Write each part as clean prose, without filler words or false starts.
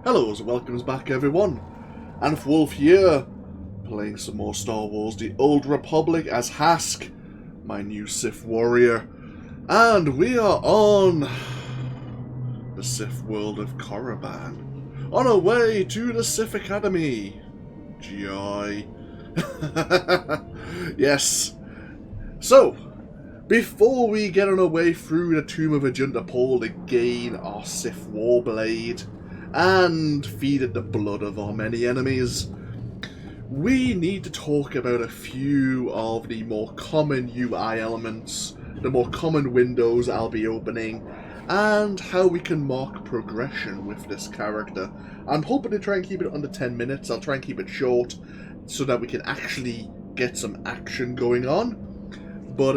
Hello and welcome back everyone, and Wolf here, playing some more Star Wars The Old Republic as Hask, my new Sith warrior, and we are on the Sith world of Korriban, on our way to the Sith Academy. Joy. Yes. So, before we get on our way through the Tomb of Ajunta Pall to gain our Sith Warblade, and feed it the blood of our many enemies, we need to talk about a few of the more common UI elements, the more common windows I'll be opening, and how we can mark progression with this character. I'm hoping to try and keep it under 10 minutes, I'll try and keep it short, so that we can actually get some action going on. But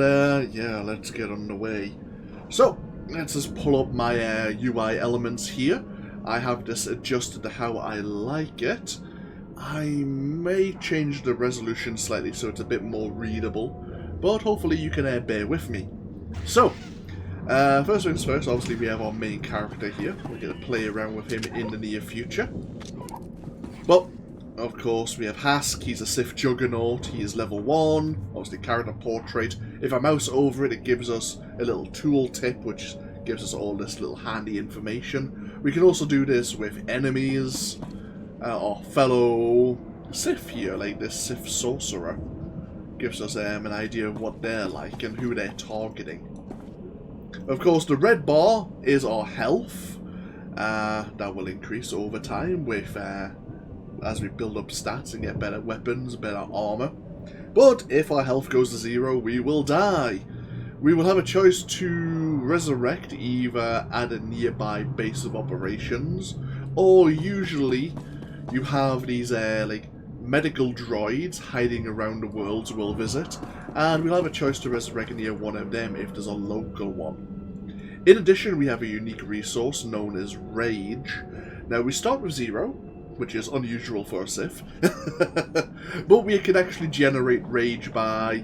yeah, let's get on the way. So, let's just pull up my UI elements here. I have this adjusted to how I like it. I may change the resolution slightly so it's a bit more readable, but hopefully you can bear with me. So, first things first, obviously we have our main character here. We're going to play around with him in the near future. Well, of course, we have Hask. He's a Sith Juggernaut. He is level 1. Obviously, character portrait. If I mouse over it, it gives us a little tool tip, which gives us all this little handy information. We can also do this with enemies, or fellow Sith here, like this Sith Sorcerer. Gives us an idea of what they're like and who they're targeting. Of course, the red bar is our health. That will increase over time with as we build up stats and get better weapons, better armor. But if our health goes to 0, we will die. We will have a choice to resurrect either at a nearby base of operations, or usually you have these like medical droids hiding around the worlds we'll visit, and we'll have a choice to resurrect near one of them if there's a local one. In addition, we have a unique resource known as Rage. Now we start with 0, which is unusual for a Sith, but we can actually generate Rage by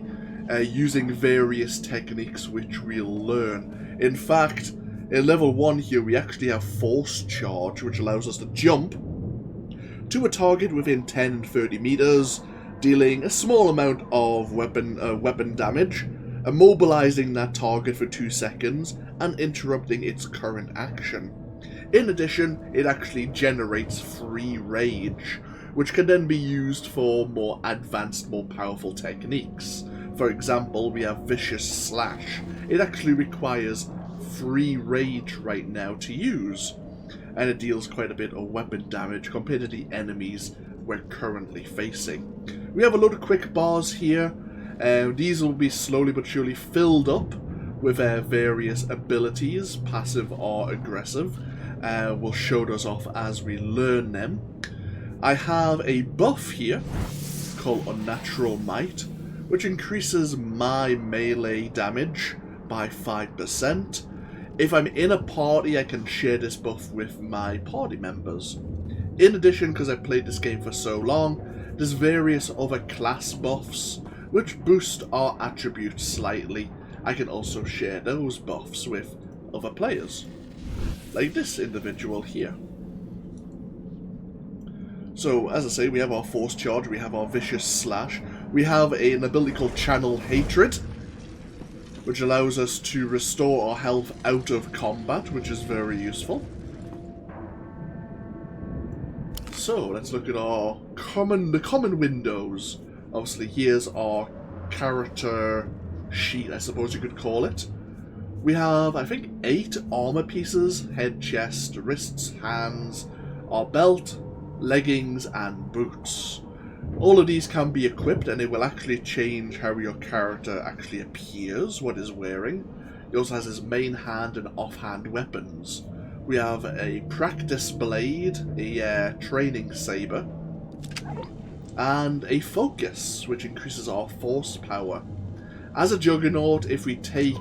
using various techniques which we'll learn. In fact, in level 1 here we actually have Force Charge, which allows us to jump to a target within 10 and 30 meters, dealing a small amount of weapon damage, immobilizing that target for 2 seconds, and interrupting its current action. In addition, it actually generates free rage, which can then be used for more advanced, more powerful techniques. For example, we have Vicious Slash. It actually requires free rage right now to use, and it deals quite a bit of weapon damage compared to the enemies we're currently facing. We have a load of quick bars here. These will be slowly but surely filled up with various abilities, passive or aggressive. We'll show those off as we learn them. I have a buff here called Unnatural Might, which increases my melee damage by 5%. If I'm in a party, I can share this buff with my party members. In addition, because I've played this game for so long, there's various other class buffs which boost our attributes slightly. I can also share those buffs with other players, like this individual here. So, as I say, we have our Force Charge, we have our Vicious Slash, we have an ability called Channel Hatred, which allows us to restore our health out of combat, which is very useful. So, let's look at our the common windows. Obviously, here's our character sheet, I suppose you could call it. We have, I think, 8 armor pieces: head, chest, wrists, hands, our belt, leggings, and boots. All of these can be equipped, and it will actually change how your character actually appears, what he's wearing. He also has his main hand and offhand weapons. We have a practice blade, a training saber, and a focus, which increases our force power. As a Juggernaut, if we take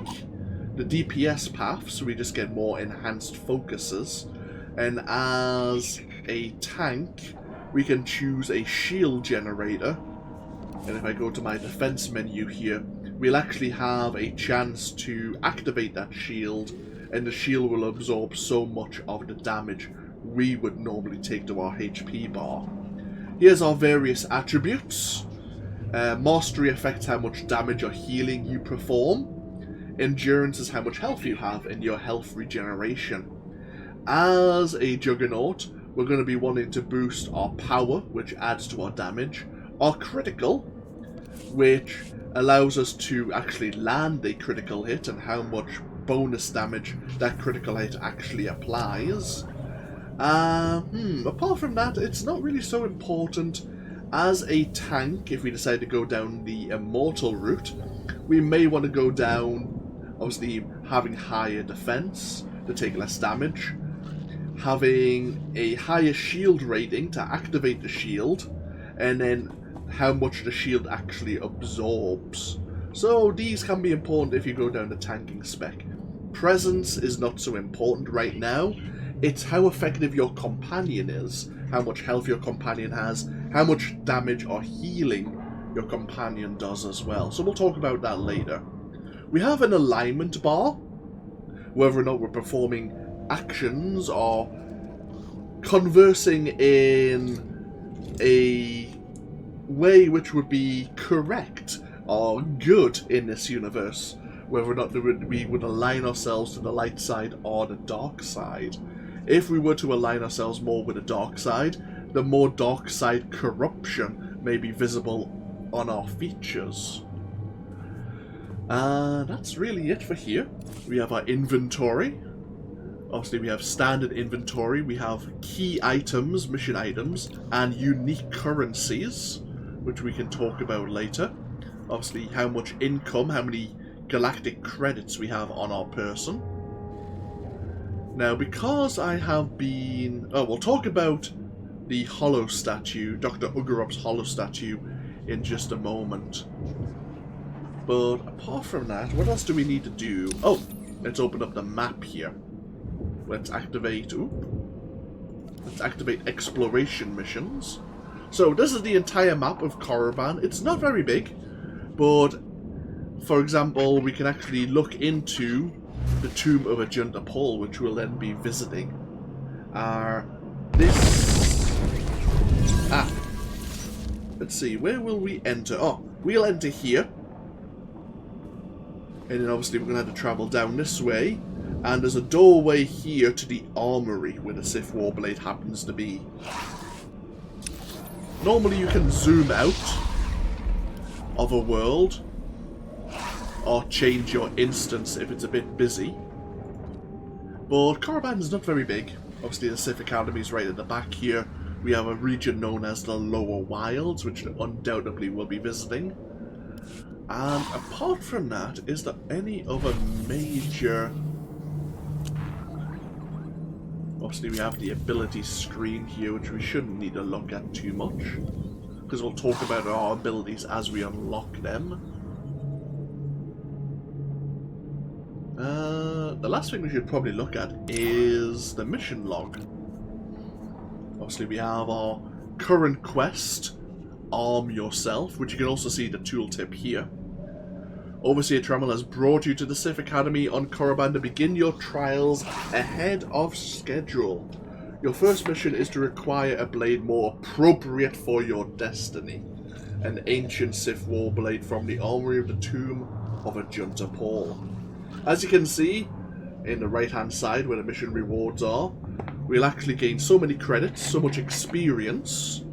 the DPS path, so we just get more enhanced focuses, and as a tank, we can choose a shield generator, and if I go to my defense menu here, we'll actually have a chance to activate that shield, and the shield will absorb so much of the damage we would normally take to our HP bar. Here's our various attributes. Mastery affects how much damage or healing you perform. Endurance is how much health you have in your health regeneration. As a Juggernaut, we're going to be wanting to boost our power, which adds to our damage. Our critical, which allows us to actually land a critical hit and how much bonus damage that critical hit actually applies. Apart from that, it's not really so important. As a tank, if we decide to go down the immortal route, we may want to go down, obviously, having higher defense to take less damage, having a higher shield rating to activate the shield, and then how much the shield actually absorbs. So these can be important if you go down the tanking spec. Presence is not so important right now. It's how effective your companion is, how much health your companion has, how much damage or healing your companion does as well. So we'll talk about that later. We have an alignment bar, whether or not we're performing actions or conversing in a way which would be correct or good in this universe, whether or not we would align ourselves to the light side or the dark side. If we were to align ourselves more with the dark side, the more dark side corruption may be visible on our features. That's really it for here. We have our inventory. Obviously we have standard inventory, we have key items, mission items, and unique currencies, which we can talk about later. Obviously how much income, how many galactic credits we have on our person. Now, because I have been... Oh, we'll talk about the hollow statue, Dr. Ugarov's hollow statue, in just a moment. But apart from that, what else do we need to do? Oh, let's open up the map here. Let's activate... Let's activate exploration missions. So, this is the entire map of Korriban. It's not very big, but, for example, we can actually look into the tomb of Ajunta Pall, which we'll then be visiting. Let's see, where will we enter? Oh, we'll enter here. And then obviously we're going to have to travel down this way. And there's a doorway here to the Armory, where the Sith Warblade happens to be. Normally you can zoom out of a world, or change your instance if it's a bit busy. But Korriban is not very big. Obviously the Sith Academy is right at the back here. We have a region known as the Lower Wilds, which undoubtedly we'll be visiting. And apart from that, is there any other major... Obviously we have the ability screen here, which we shouldn't need to look at too much, because we'll talk about our abilities as we unlock them. The last thing we should probably look at is the mission log. Obviously we have our current quest, Arm Yourself, which you can also see the tooltip here. Overseer Tremel has brought you to the Sith Academy on Korriban to begin your trials ahead of schedule. Your first mission is to acquire a blade more appropriate for your destiny. An ancient Sith Warblade from the Armory of the Tomb of Ajunta Pall. As you can see, in the right hand side where the mission rewards are, we'll actually gain so many credits, so much experience,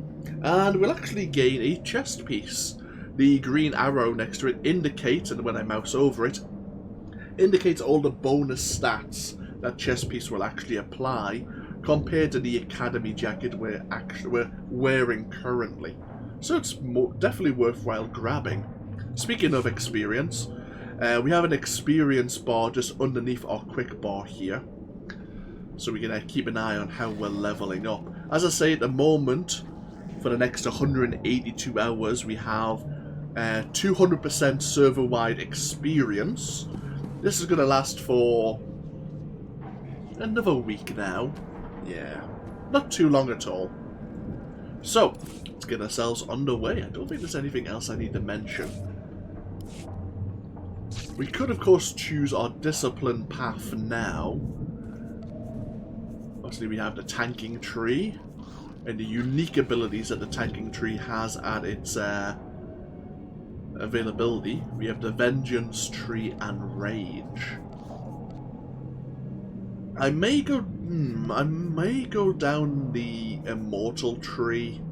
and we'll actually gain a chest piece. The green arrow next to it indicates, and when I mouse over it, indicates all the bonus stats that chest piece will actually apply compared to the Academy jacket we're wearing currently. So it's definitely worthwhile grabbing. Speaking of experience, we have an experience bar just underneath our quick bar here, so we can keep an eye on how we're leveling up. As I say, at the moment, for the next 182 hours, we have 200% server-wide experience. This is going to last for another week now. Yeah, not too long at all. So, let's get ourselves underway. I don't think there's anything else I need to mention. We could, of course, choose our discipline path now. Obviously we have the tanking tree, and the unique abilities that the tanking tree has at its availability. We have the vengeance tree and rage. I may go down the immortal tree.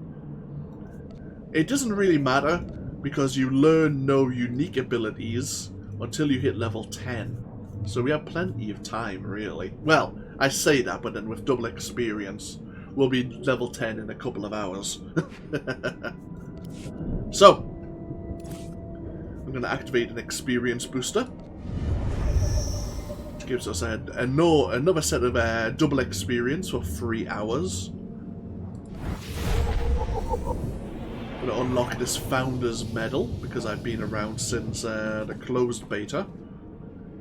It doesn't really matter because you learn no unique abilities until you hit level 10. So we have plenty of time, really. Well, I say that, but then with double experience, we'll be level 10 in a couple of hours. So, I'm going to activate an experience booster, which gives us another set of double experience for 3 hours. I'm going to unlock this Founder's Medal, because I've been around since the closed beta.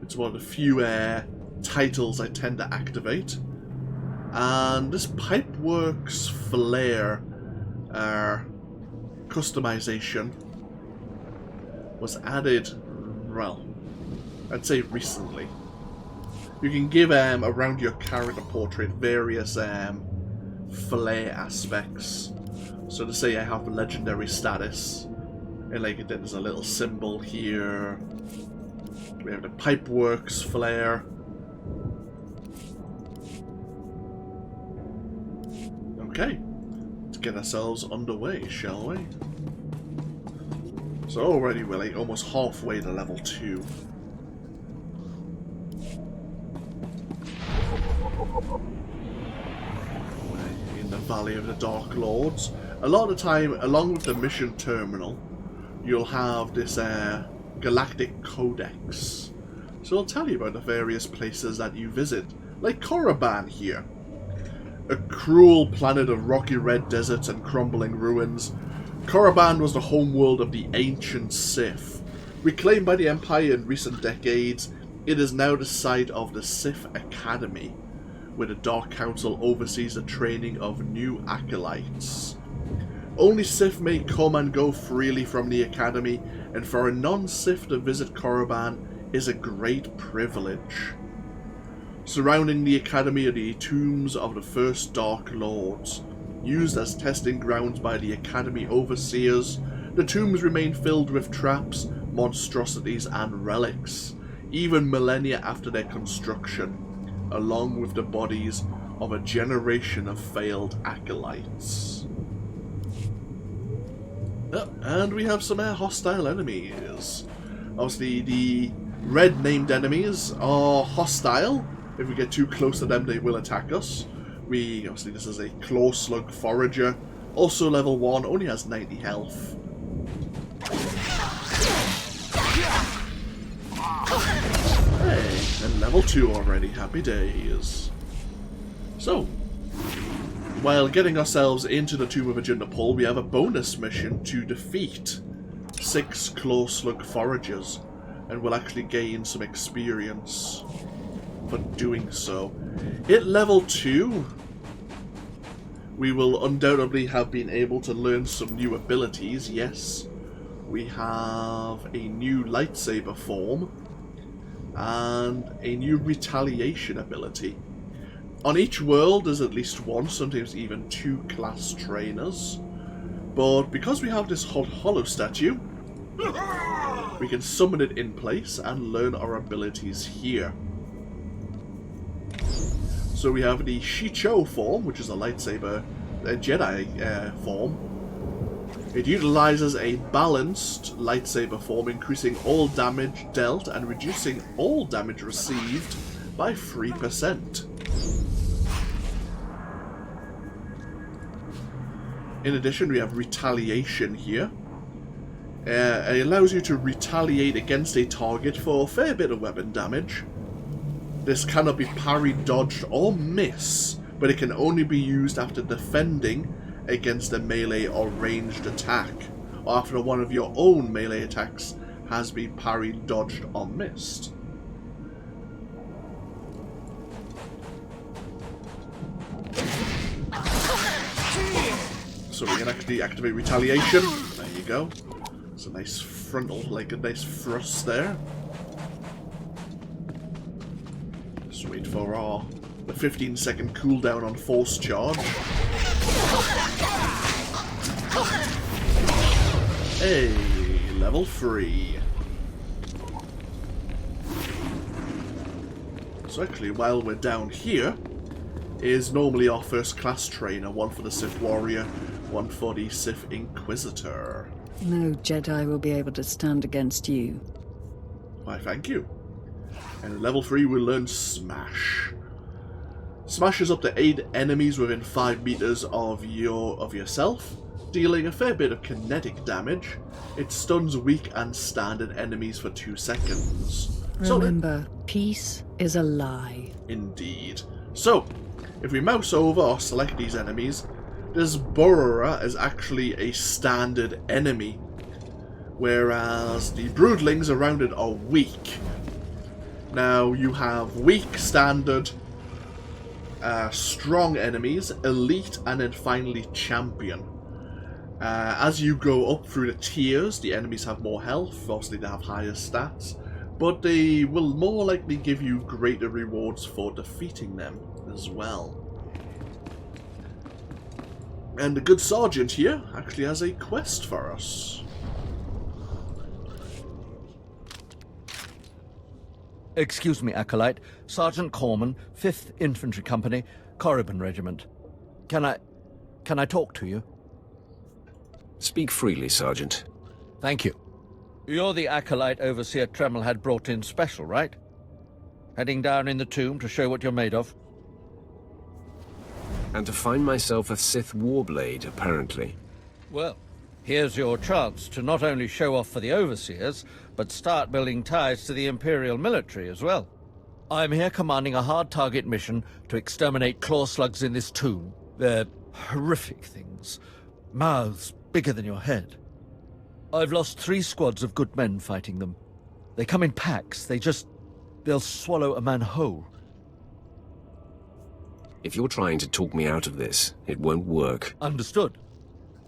It's one of the few titles I tend to activate. And this Pipeworks Flare customization was added, well, I'd say recently. You can give around your character portrait various flare aspects. So to say I have legendary status, and like there's a little symbol here. We have the Pipeworks Flare. Okay, let's get ourselves underway, shall we? So already we're like almost halfway to level 2. In the Valley of the Dark Lords. A lot of the time, along with the mission terminal, you'll have this galactic codex. So I'll tell you about the various places that you visit, like Korriban here. A cruel planet of rocky red deserts and crumbling ruins, Korriban was the homeworld of the ancient Sith. Reclaimed by the Empire in recent decades, it is now the site of the Sith Academy, where the Dark Council oversees the training of new acolytes. Only Sith may come and go freely from the Academy, and for a non-Sith to visit Korriban is a great privilege. Surrounding the Academy are the tombs of the first Dark Lords. Used as testing grounds by the Academy overseers, the tombs remain filled with traps, monstrosities and relics, even millennia after their construction, along with the bodies of a generation of failed acolytes. Oh, and we have some hostile enemies. Obviously the red named enemies are hostile. If we get too close to them, they will attack us. Obviously this is a Claw Slug Forager, also level 1, only has 90 health. Hey, and level 2 already, happy days. So, while getting ourselves into the Tomb of Ajunta Pall, we have a bonus mission to defeat 6 Claw Slug Foragers, and we'll actually gain some experience for doing so. At level 2, we will undoubtedly have been able to learn some new abilities. Yes, we have a new lightsaber form and a new retaliation ability. On each world there's at least one, sometimes even 2 class trainers. But because we have this hollow statue, we can summon it in place and learn our abilities here. So we have the Shicho form, which is a lightsaber, a Jedi form. It utilizes a balanced lightsaber form, increasing all damage dealt and reducing all damage received by 3%. In addition, we have retaliation here. It allows you to retaliate against a target for a fair bit of weapon damage. This cannot be parried, dodged, or miss, but it can only be used after defending against a melee or ranged attack, or after one of your own melee attacks has been parried, dodged, or missed. So we can actually activate retaliation. There you go. It's a nice frontal, like a nice thrust there. Just wait for our the 15-second cooldown on force charge. Hey, level 3. So actually, while we're down here, is normally our first class trainer, one for the Sith Warrior, one for the Sith Inquisitor. No Jedi will be able to stand against you. Why, thank you. And at level 3 we'll learn Smash. Smash is up to 8 enemies within 5 meters of yourself, dealing a fair bit of kinetic damage. It stuns weak and standard enemies for 2 seconds. Remember, peace is a lie. Indeed. So, if we mouse over or select these enemies, this Borora is actually a standard enemy, whereas the broodlings around it are weak. Now, you have weak, standard, strong enemies, elite, and then finally champion. As you go up through the tiers, the enemies have more health, obviously they have higher stats, but they will more likely give you greater rewards for defeating them as well. And the good sergeant here actually has a quest for us. Excuse me, Acolyte. Sergeant Corman, 5th Infantry Company, Korriban Regiment. Can I talk to you? Speak freely, Sergeant. Thank you. You're the Acolyte Overseer Tremel had brought in special, right? Heading down in the tomb to show what you're made of? And to find myself a Sith Warblade, apparently. Well, here's your chance to not only show off for the Overseers, but start building ties to the Imperial military as well. I'm here commanding a hard target mission to exterminate claw slugs in this tomb. They're horrific things. Mouths bigger than your head. I've lost 3 squads of good men fighting them. They come in packs. They'll swallow a man whole. If you're trying to talk me out of this, it won't work. Understood.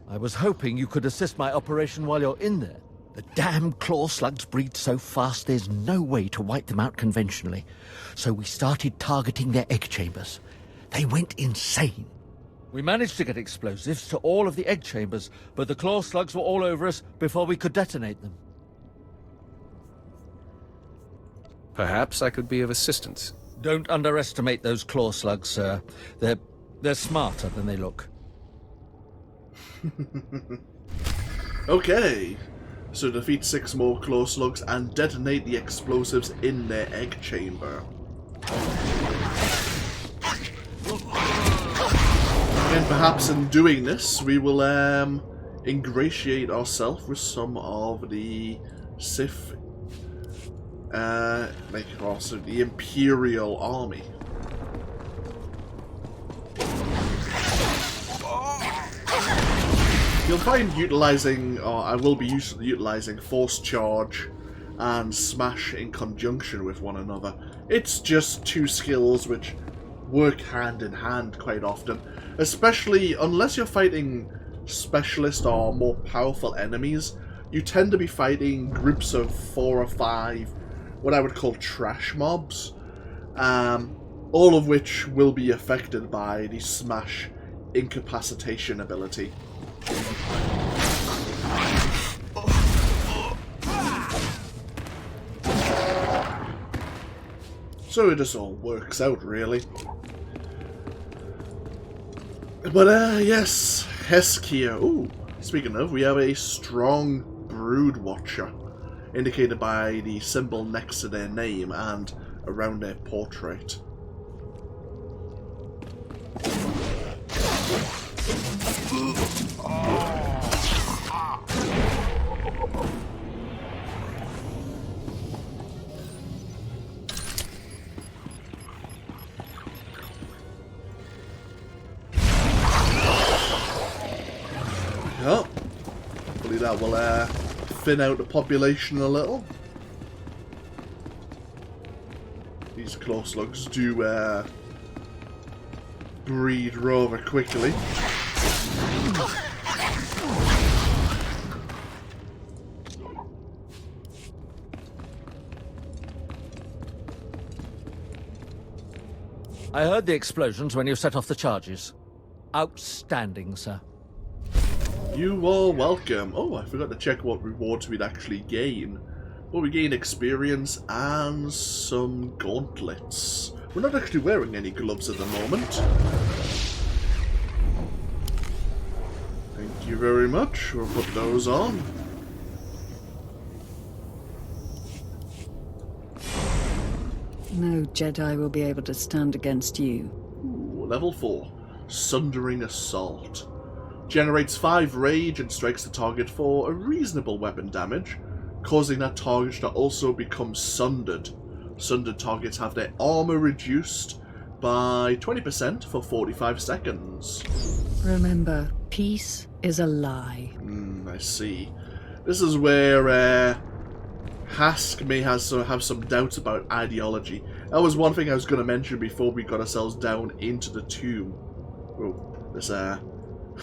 I was hoping you could assist my operation while you're in there. The damn claw slugs breed so fast there's no way to wipe them out conventionally. So we started targeting their egg chambers. They went insane. We managed to get explosives to all of the egg chambers, but the claw slugs were all over us before we could detonate them. Perhaps I could be of assistance. Don't underestimate those claw slugs, sir. They're smarter than they look. Okay, so defeat 6 more claw slugs and detonate the explosives in their egg chamber. And perhaps in doing this, we will ingratiate ourselves with some of the Sith, also the Imperial Army. You'll find I will be utilizing Force Charge and Smash in conjunction with one another. It's just 2 skills which work hand in hand quite often. Especially unless you're fighting specialist or more powerful enemies, you tend to be fighting groups of 4 or 5, what I would call trash mobs, all of which will be affected by the Smash incapacitation ability. So it just all works out, really. But, yes, Hask here. Ooh, speaking of, we have a strong Brood Watcher, indicated by the symbol next to their name and around their portrait. Oh, hopefully that will thin out the population a little. These claw slugs do breed rather quickly. I heard the explosions when you set off the charges. Outstanding, sir. You are welcome. Oh, I forgot to check what rewards we'd actually gain. Well, we gain experience and some gauntlets. We're not actually wearing any gloves at the moment. Thank you very much. We'll put those on. No Jedi will be able to stand against you. Ooh, level 4. Sundering Assault. Generates 5 rage and strikes the target for a reasonable weapon damage, causing that target to also become sundered. Sundered targets have their armor reduced by 20% for 45 seconds. Remember, peace is a lie. I see. This is where Hask may have some doubts about ideology. That was one thing I was going to mention before we got ourselves down into the tomb. Oh, this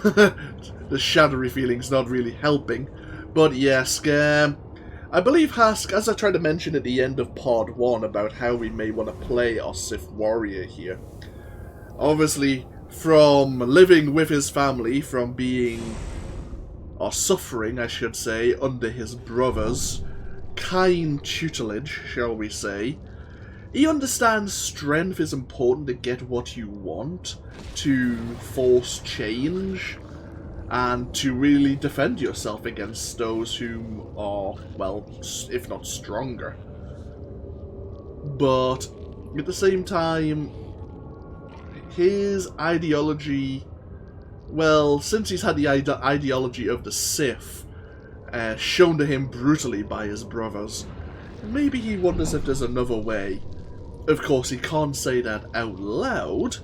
the shadowy feeling's not really helping. But yes, I believe Hask, as I tried to mention at the end of Pod 1 about how we may want to play our Sith warrior here. Obviously, from living with his family, from being, or suffering, I should say, under his brother's kind tutelage, shall we say, he understands strength is important to get what you want, to force change, and to really defend yourself against those who are, well, if not stronger. But at the same time, his ideology, well, since he's had the ideology of the Sith shown to him brutally by his brothers, maybe he wonders if there's another way. Of course, he can't say that out loud,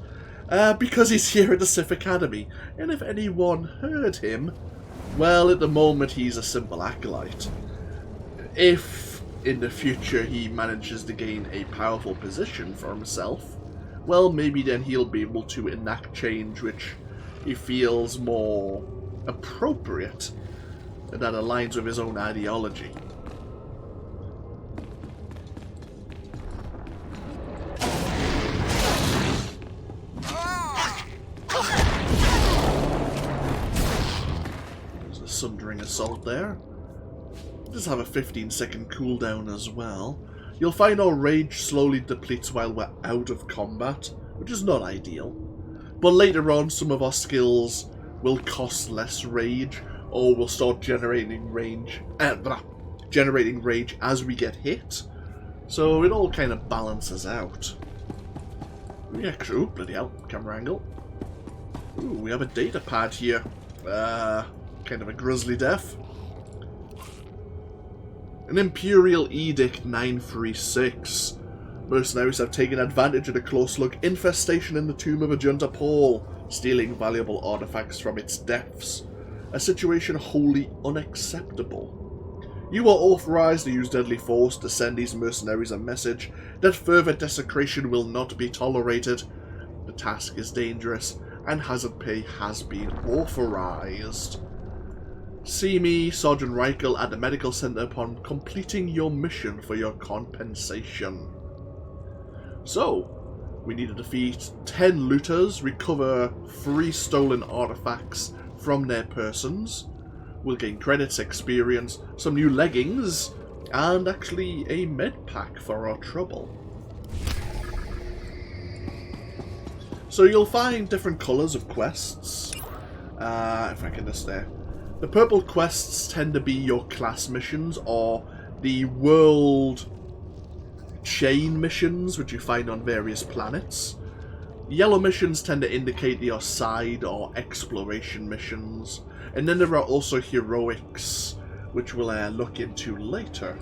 because he's here at the Sith Academy, and if anyone heard him, well, at the moment he's a simple acolyte. If, in the future, he manages to gain a powerful position for himself, well, maybe then he'll be able to enact change which he feels more appropriate, and that aligns with his own ideology. Sundering Assault there. Just have a 15-second cooldown as well. You'll find our rage slowly depletes while we're out of combat, which is not ideal. But later on, some of our skills will cost less rage, or will start generating rage as we get hit. So it all kind of balances out. Yeah, true. Bloody hell. Camera angle. Ooh, we have a data pad here. Kind of a grisly death. An Imperial Edict 936. Mercenaries have taken advantage of the close-look infestation in the tomb of Ajunta Pall, stealing valuable artifacts from its depths. A situation wholly unacceptable. You are authorized to use deadly force to send these mercenaries a message that further desecration will not be tolerated. The task is dangerous, and hazard pay has been authorized. See me, Sergeant Reichel, at the medical center upon completing your mission for your compensation. So, we need to defeat 10 looters, recover 3 stolen artifacts from their persons. We'll gain credits, experience, some new leggings, and actually a med pack for our trouble. So you'll find different colours of quests. If I can just there. The purple quests tend to be your class missions, or the world chain missions, which you find on various planets. Yellow missions tend to indicate your side or exploration missions. And then there are also heroics, which we'll look into later.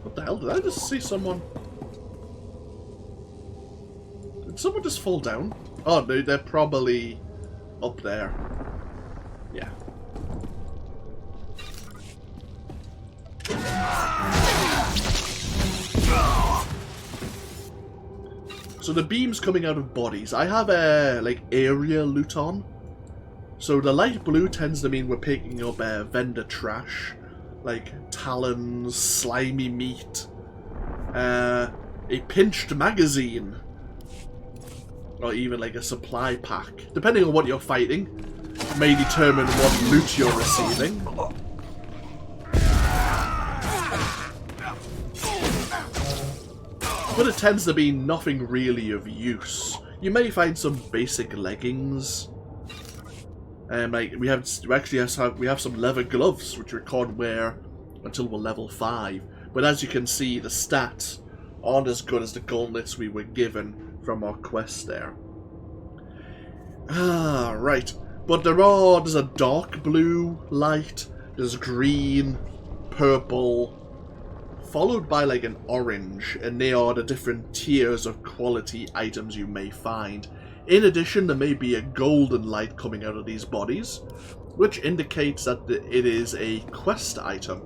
What the hell? Did I just see someone? Did someone just fall down? Oh, no, they're probably up there. Yeah. So the beams coming out of bodies. I have a like area loot on. So the light blue tends to mean we're picking up vendor trash, like talons, slimy meat, a pinched magazine, or even like a supply pack. Depending on what you're fighting, may determine what loot you're receiving. But it tends to be nothing really of use. You may find some basic leggings. Like we have some leather gloves which we can't wear until we're level 5. But as you can see, the stats aren't as good as the gauntlets we were given from our quest there. Ah, right. But there's a dark blue light, there's green, purple, followed by like an orange, and they are the different tiers of quality items you may find. In addition, there may be a golden light coming out of these bodies, which indicates that it is a quest item.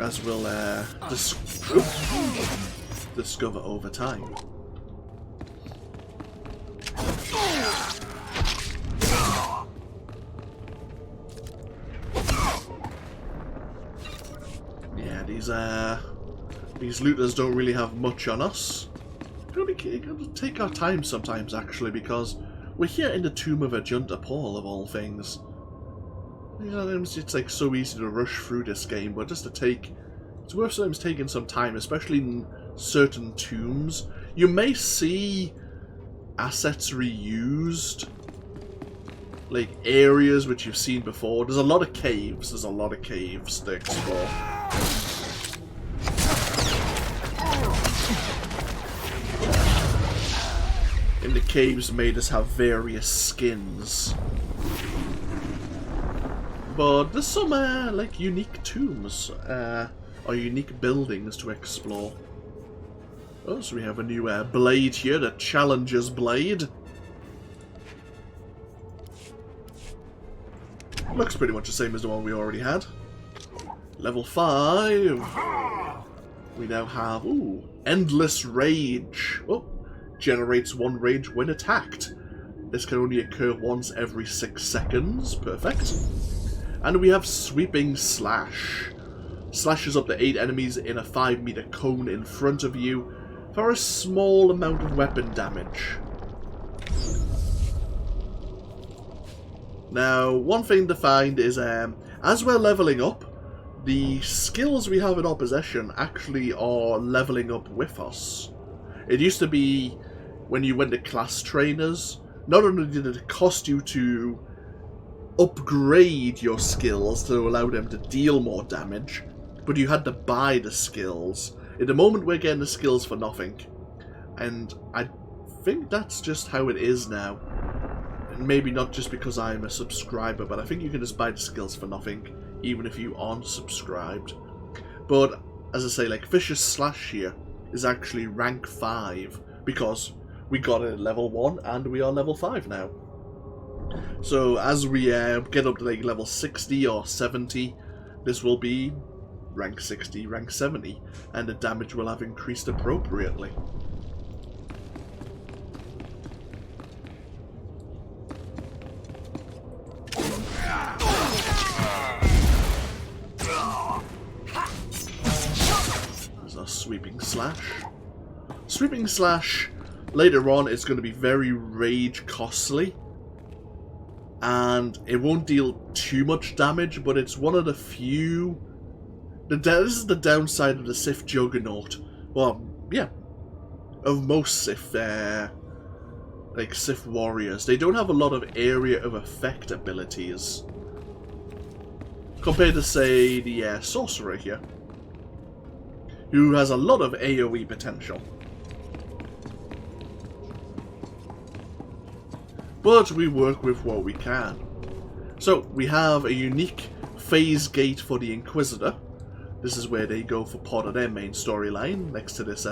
As we'll discover over time. Yeah, these looters don't really have much on us. We gotta take our time sometimes, actually, because we're here in the Tomb of Ajunta, Pall, of all things. You know, it's like so easy to rush through this game, but just it's worth sometimes taking some time, especially in certain tombs. You may see assets reused, like areas which you've seen before. There's a lot of caves. To explore. And the caves made us have various skins. But there's some like unique tombs or unique buildings to explore. Oh, so we have a new blade here, the Challenger's Blade. Looks pretty much the same as the one we already had. Level 5. We now have, Endless Rage. Oh, generates 1 rage when attacked. This can only occur once every 6 seconds. Perfect. And we have Sweeping Slash. Slashes up to 8 enemies in a 5-meter cone in front of you for a small amount of weapon damage. Now, one thing to find is, as we're leveling up, the skills we have in our possession actually are leveling up with us. It used to be, when you went to class trainers, not only did it cost you to upgrade your skills to allow them to deal more damage, but you had to buy the skills. At the moment, we're getting the skills for nothing. And I think that's just how it is now. Maybe not just because I'm a subscriber, but I think you can just buy the skills for nothing, even if you aren't subscribed. But, as I say, like, Vicious Slash here is actually rank 5, because we got it at level 1, and we are level 5 now. So, as we get up to, like, level 60 or 70, this will be rank 60, rank 70, and the damage will have increased appropriately. Sweeping Slash. Sweeping Slash, later on, is going to be very rage costly. And it won't deal too much damage, but it's one of the few... This is the downside of the Sith Juggernaut. Well, yeah. Of most Sith, like Sith warriors. They don't have a lot of area of effect abilities. Compared to, say, the Sorcerer here, who has a lot of AoE potential. But we work with what we can. So, we have a unique phase gate for the Inquisitor. This is where they go for part of their main storyline, next to this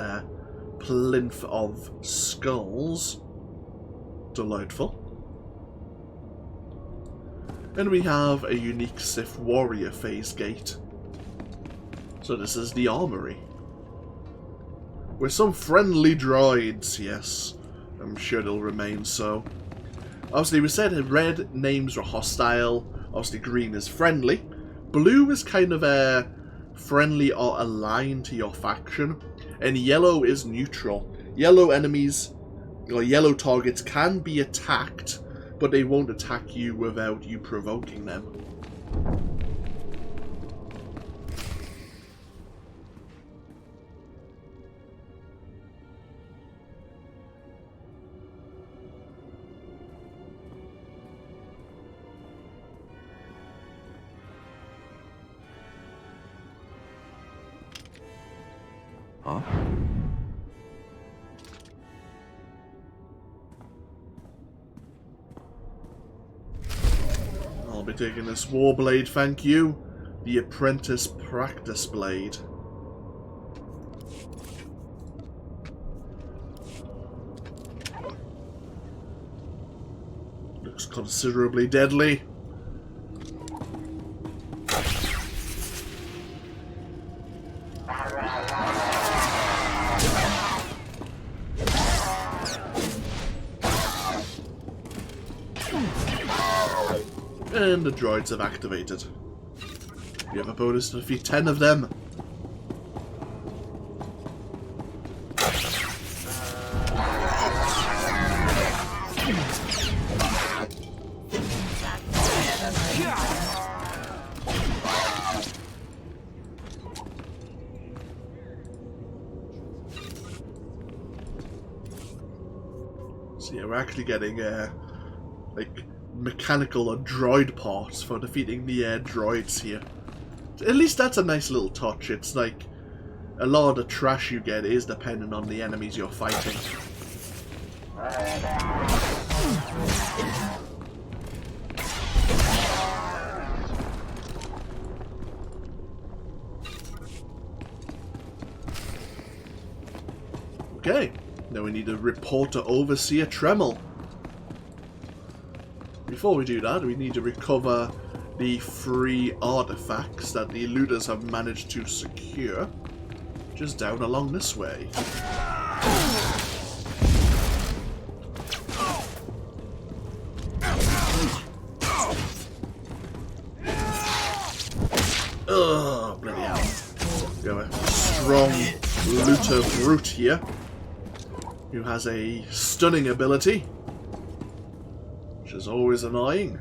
plinth of skulls. Delightful. And we have a unique Sith Warrior phase gate. So this is the Armory. With some friendly droids, yes. I'm sure it'll remain so. Obviously, we said red names were hostile. Obviously, green is friendly. Blue is kind of friendly or aligned to your faction. And yellow is neutral. Yellow enemies, or yellow targets, can be attacked, but they won't attack you without you provoking them. Huh? I'll be taking this Warblade, thank you. The Apprentice Practice Blade. Looks considerably deadly. And the droids have activated. You have a bonus to defeat 10 of them. So yeah, we're actually getting like mechanical or droid parts for defeating the droids here. At least that's a nice little touch. It's like a lot of the trash you get is dependent on the enemies you're fighting. Okay, now we need to report to Overseer Tremel. Before we do that, we need to recover the 3 artifacts that the looters have managed to secure. Just down along this way. Ugh, bloody hell. We have a strong looter brute here, who has a stunning ability, which is always annoying.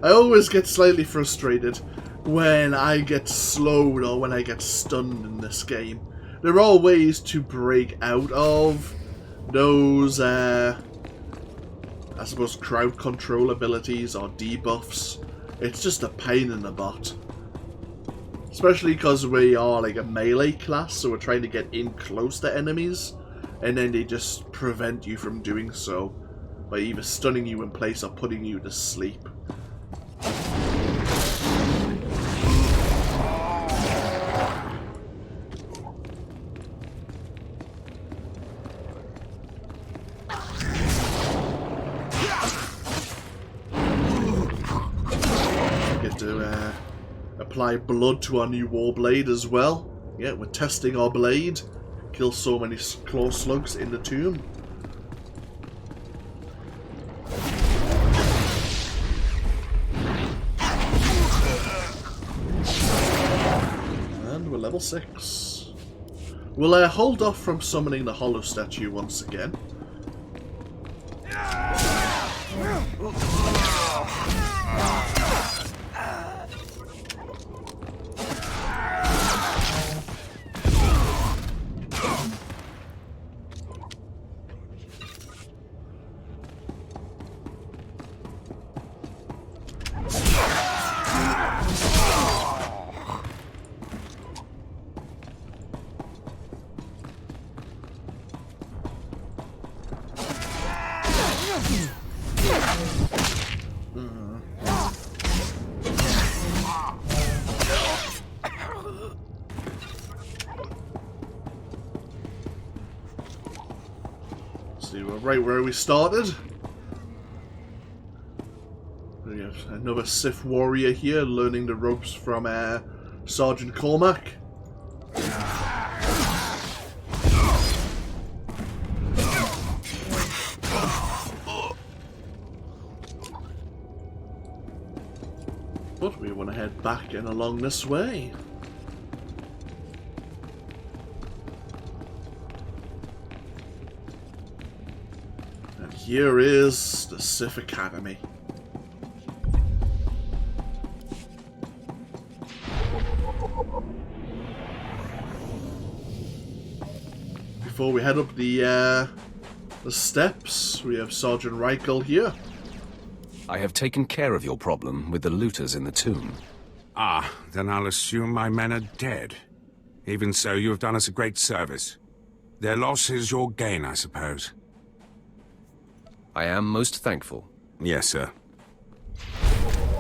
I always get slightly frustrated when I get slowed or when I get stunned in this game. There are ways to break out of those, I suppose, crowd control abilities or debuffs. It's just a pain in the butt. Especially because we are like a melee class, so we're trying to get in close to enemies, and then they just prevent you from doing so by either stunning you in place or putting you to sleep. Get to apply blood to our new Warblade as well. Yeah, we're testing our blade. Kill so many claw slugs in the tomb. And we're level 6. We'll hold off from summoning the hollow statue once again. See, we're right where we started. Another Sith warrior here, learning the ropes from Sergeant Cormac. But we want to head back in along this way. And here is the Sith Academy. Before we head up the steps, we have Sergeant Reichel here. I have taken care of your problem with the looters in the tomb. Ah, then I'll assume my men are dead. Even so, you have done us a great service. Their loss is your gain, I suppose. I am most thankful. Yes, sir.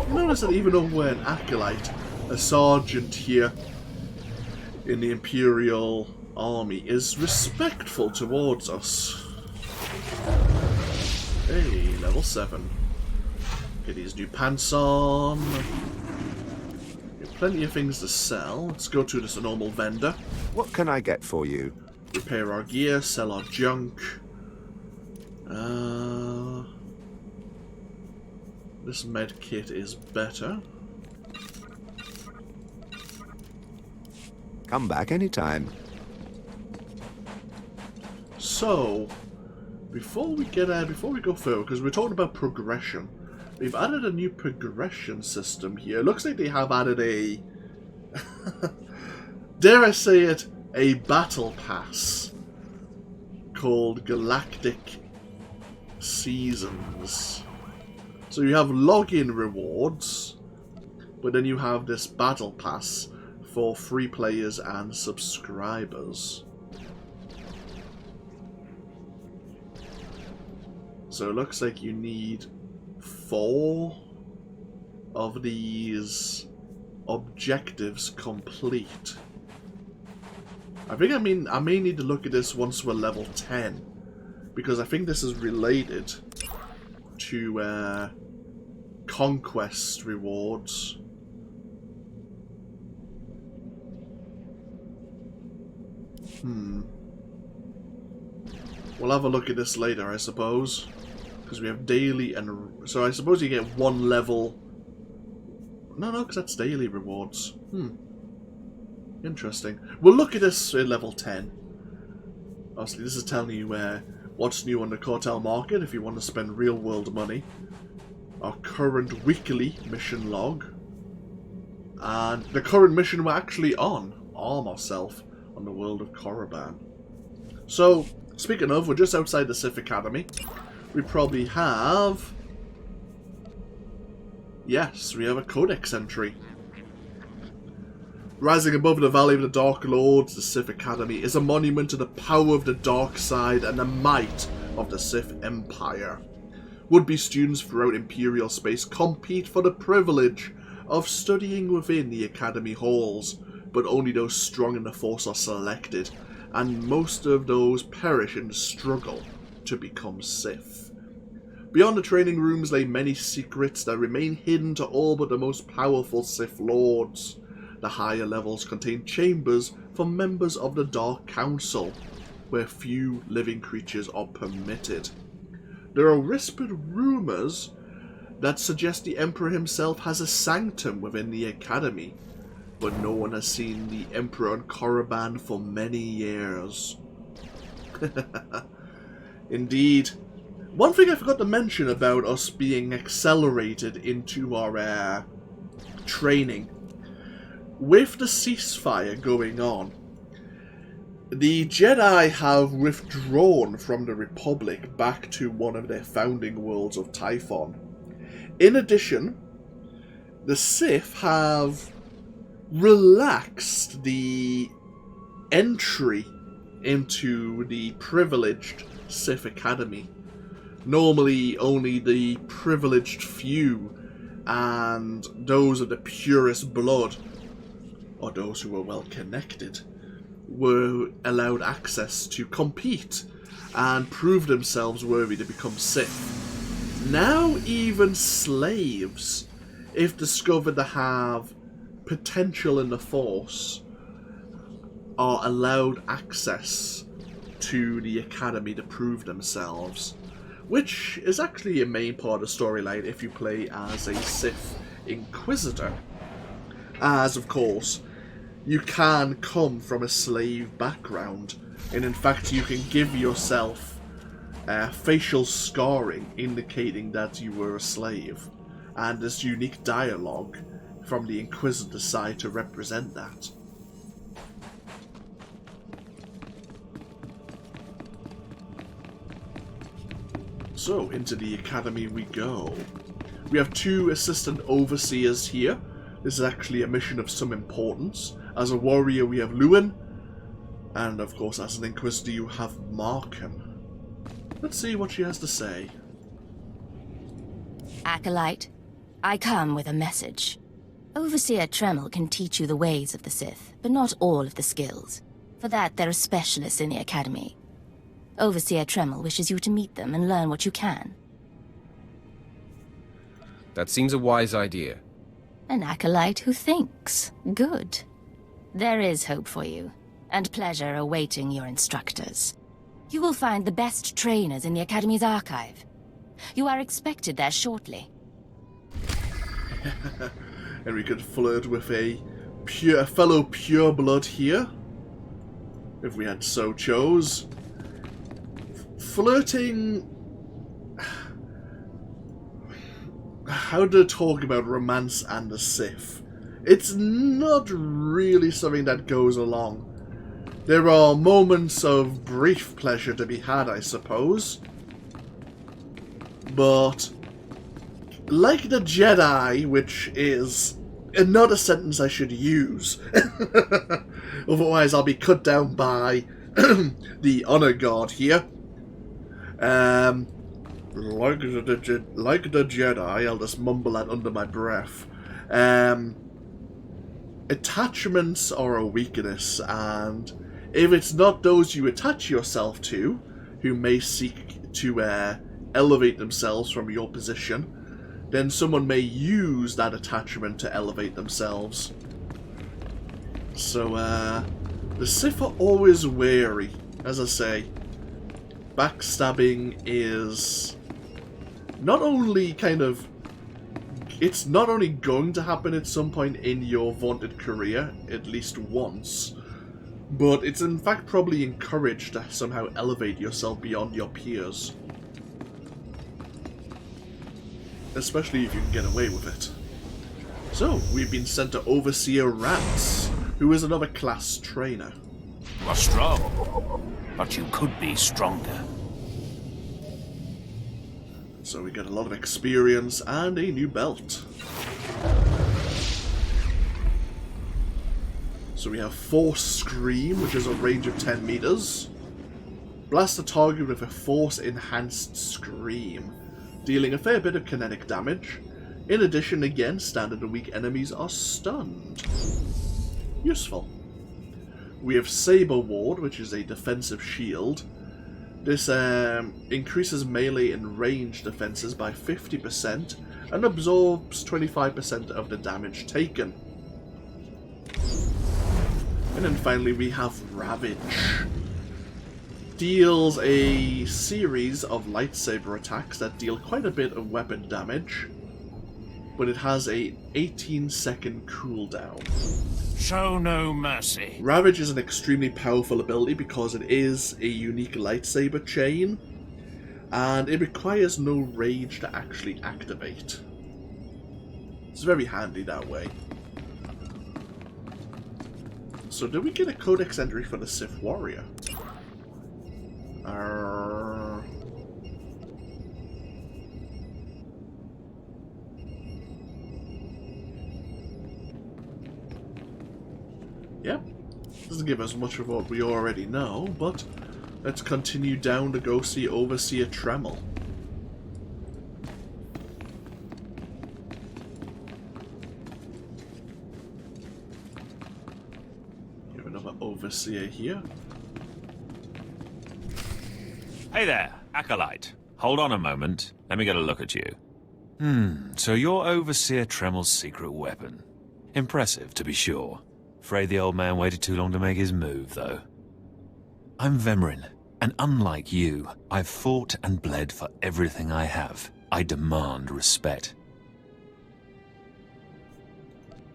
You notice that even though we're an acolyte, a sergeant here in the Imperial Army is respectful towards us. Hey, level 7. Get these new pants on. Get plenty of things to sell. Let's go to this normal vendor. What can I get for you? Repair our gear, sell our junk. This med kit is better. Come back anytime. So, before we go further, because we're talking about progression, we've added a new progression system here. It looks like they have added a, dare I say it, a battle pass called Galactic Seasons. So you have login rewards, but then you have this battle pass for free players and subscribers. So it looks like you need 4 of these objectives complete. I may need to look at this once we're level 10, because I think this is related to Conquest rewards. We'll have a look at this later, I suppose. Because we have daily and... So I suppose you get 1 level... No, because that's daily rewards. Interesting. We'll look at this at level 10. Obviously, this is telling you what's new on the cartel market if you want to spend real world money. Our current weekly mission log. And the current mission we're actually on. Arm ourselves on the world of Korriban. So, speaking of, we're just outside the Sith Academy. We probably have... Yes, we have a Codex entry. Rising above the Valley of the Dark Lords, the Sith Academy is a monument to the power of the dark side and the might of the Sith Empire. Would-be students throughout Imperial space compete for the privilege of studying within the Academy halls, but only those strong in the Force are selected, and most of those perish in the struggle to become Sith. Beyond the training rooms lay many secrets that remain hidden to all but the most powerful Sith Lords. The higher levels contain chambers for members of the Dark Council, where few living creatures are permitted. There are whispered rumours that suggest the Emperor himself has a sanctum within the Academy, but no one has seen the Emperor on Korriban for many years. Indeed. One thing I forgot to mention about us being accelerated into our training. With the ceasefire going on, the Jedi have withdrawn from the Republic back to one of their founding worlds of Typhon. In addition, the Sith have relaxed the entry into the privileged Sith Academy. Normally, only the privileged few and those of the purest blood, or those who were well connected, were allowed access to compete and prove themselves worthy to become Sith. Now even slaves if discovered to have potential in the Force, are allowed access to the Academy to prove themselves, which is actually a main part of the storyline if you play as a Sith Inquisitor, as of course you can come from a slave background, and in fact you can give yourself facial scarring indicating that you were a slave, and this unique dialogue from the Inquisitor side to represent that. So, into the Academy we go. We have 2 assistant overseers here. This is actually a mission of some importance. As a warrior we have Lewin, and of course as an Inquisitor you have Markham. Let's see what she has to say. Acolyte, I come with a message. Overseer Tremel can teach you the ways of the Sith, but not all of the skills. For that there are specialists in the Academy. Overseer Tremel wishes you to meet them and learn what you can. That seems a wise idea. An acolyte who thinks. Good. There is hope for you, and pleasure awaiting your instructors. You will find the best trainers in the Academy's archive. You are expected there shortly. And we could flirt with a fellow pureblood here, if we had so chose. Flirting... How to talk about romance and the Sith? It's not really something that goes along. There are moments of brief pleasure to be had, I suppose. But, like the Jedi, which is not a sentence I should use, otherwise I'll be cut down by the honor guard here. Like the Jedi, I'll just mumble that under my breath. Attachments are a weakness, and if it's not those you attach yourself to, who may seek to elevate themselves from your position, then someone may use that attachment to elevate themselves. So, the Sith are always wary, as I say. Backstabbing is not only it's not only going to happen at some point in your vaunted career, at least once, but it's in fact probably encouraged to somehow elevate yourself beyond your peers. Especially if you can get away with it. So, we've been sent to Overseer Rance, who is another class trainer. You are strong, but you could be stronger. So we get a lot of experience and a new belt. So we have Force Scream, which is a range of 10 meters. Blast the target with a Force-enhanced Scream, dealing a fair bit of kinetic damage. In addition, again, standard and weak enemies are stunned. Useful. We have Saber Ward, which is a defensive shield. This increases melee and range defenses by 50% and absorbs 25% of the damage taken. And then finally we have Ravage. Deals a series of lightsaber attacks that deal quite a bit of weapon damage, but it has a 18-second cooldown. Show no mercy. Ravage is an extremely powerful ability because it is a unique lightsaber chain, and it requires no rage to actually activate. It's very handy that way. So did we get a Codex entry for the Sith Warrior? Yep. Doesn't give us much of what we already know, but let's continue down to go see Overseer Tremel. We have another Overseer here. Hey there, Acolyte. Hold on a moment. Let me get a look at you. So you're Overseer Tremel's secret weapon. Impressive, to be sure. Afraid the old man waited too long to make his move, though. I'm Vemrin, and unlike you, I've fought and bled for everything I have. I demand respect.